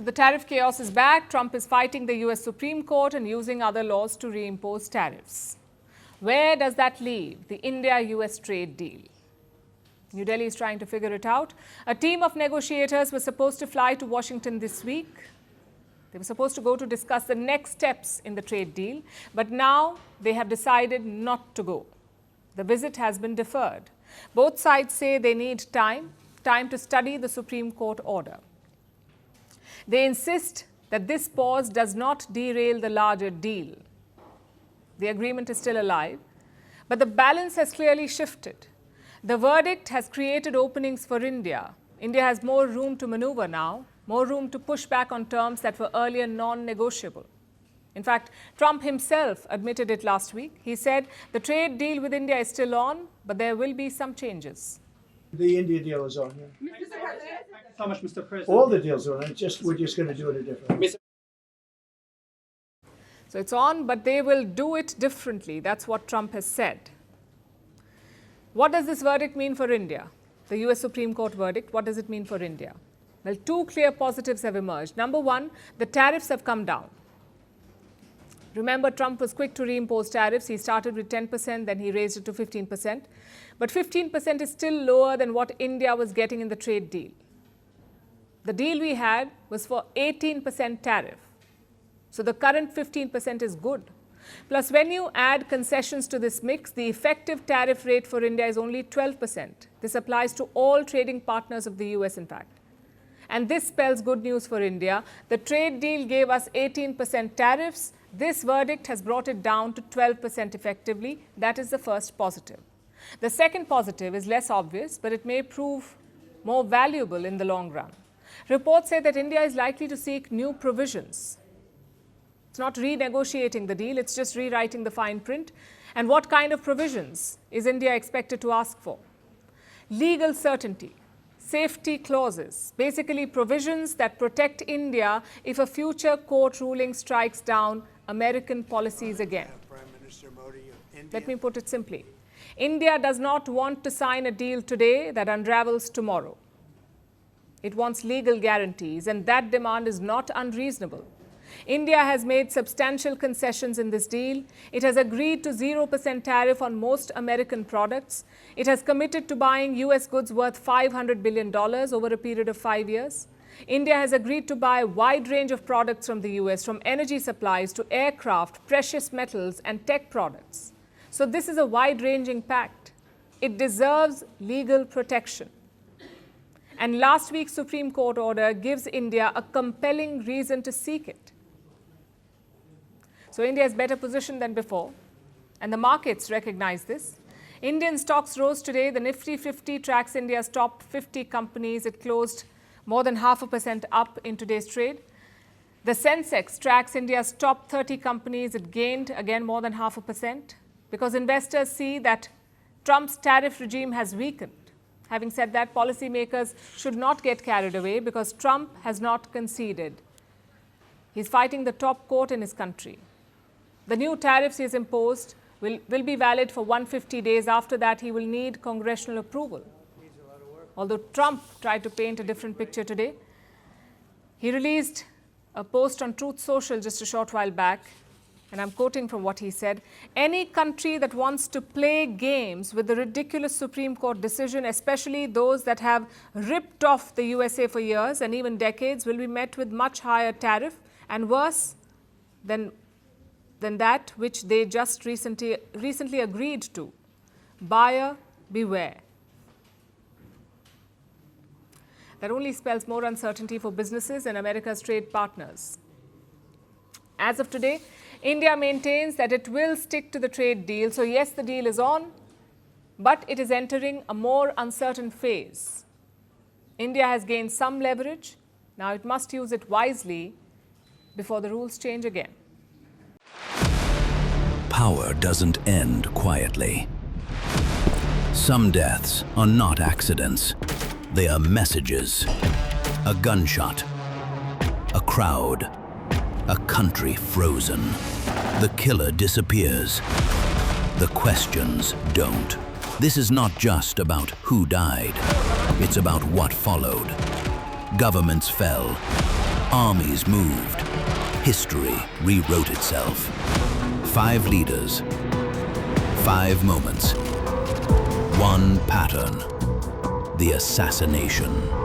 So the tariff chaos is back. Trump is fighting the US Supreme Court and using other laws to reimpose tariffs. Where does that leave the India-US trade deal? New Delhi is trying to figure it out. A team of negotiators was supposed to fly to Washington this week. They were supposed to go to discuss the next steps in the trade deal, but now they have decided not to go. The visit has been deferred. Both sides say they need time to study the Supreme Court order. They insist that this pause does not derail the larger deal. The agreement is still alive, but the balance has clearly shifted. The verdict has created openings for India. India has more room to maneuver now, more room to push back on terms that were earlier non-negotiable. In fact, Trump himself admitted it last week. He said the trade deal with India is still on, but there will be some changes. The India deal is on, yeah. Thank you so much, Mr. President. All the deals are on. We're just going to do it a different way. So it's on, but they will do it differently. That's what Trump has said. What does this verdict mean for India? The US Supreme Court verdict, what does it mean for India? Well, two clear positives have emerged. Number one, the tariffs have come down. Remember, Trump was quick to reimpose tariffs. He started with 10%, then he raised it to 15%. But 15% is still lower than what India was getting in the trade deal. The deal we had was for 18% tariff. So the current 15% is good. Plus, when you add concessions to this mix, the effective tariff rate for India is only 12%. This applies to all trading partners of the US, in fact. And this spells good news for India. The trade deal gave us 18% tariffs. This verdict has brought it down to 12% effectively. That is the first positive. The second positive is less obvious, but it may prove more valuable in the long run. Reports say that India is likely to seek new provisions. It's not renegotiating the deal, it's just rewriting the fine print. And what kind of provisions is India expected to ask for? Legal certainty, safety clauses, basically provisions that protect India if a future court ruling strikes down American policies again. Let me put it simply. India does not want to sign a deal today that unravels tomorrow. It wants legal guarantees, and that demand is not unreasonable. India has made substantial concessions in this deal. It has agreed to 0% tariff on most American products. It has committed to buying US goods worth $500 billion over a period of 5 years. India has agreed to buy a wide range of products from the US, from energy supplies to aircraft, precious metals, and tech products. So this is a wide-ranging pact. It deserves legal protection. And last week's Supreme Court order gives India a compelling reason to seek it. So India is better positioned than before, and the markets recognize this. Indian stocks rose today. The Nifty 50 tracks India's top 50 companies. It closed more than 0.5% up in today's trade. The Sensex tracks India's top 30 companies. It gained again more than 0.5% because investors see that Trump's tariff regime has weakened. Having said that, policymakers should not get carried away because Trump has not conceded. He's fighting the top court in his country. The new tariffs he has imposed will be valid for 150 days. After that, he will need congressional approval. Although Trump tried to paint a different picture today, he released a post on Truth Social just a short while back, and I'm quoting from what he said. Any country that wants to play games with the ridiculous Supreme Court decision, especially those that have ripped off the USA for years and even decades, will be met with much higher tariff and worse than that which they just recently agreed to. Buyer beware. That only spells more uncertainty for businesses and America's trade partners. As of today, India maintains that it will stick to the trade deal. So yes, the deal is on, but it is entering a more uncertain phase. India has gained some leverage. Now it must use it wisely before the rules change again. Power doesn't end quietly. Some deaths are not accidents. They are messages. A gunshot. A crowd. A country frozen. The killer disappears. The questions don't. This is not just about who died. It's about what followed. Governments fell. Armies moved. History rewrote itself. 5 leaders, 5 moments, one pattern: the assassination.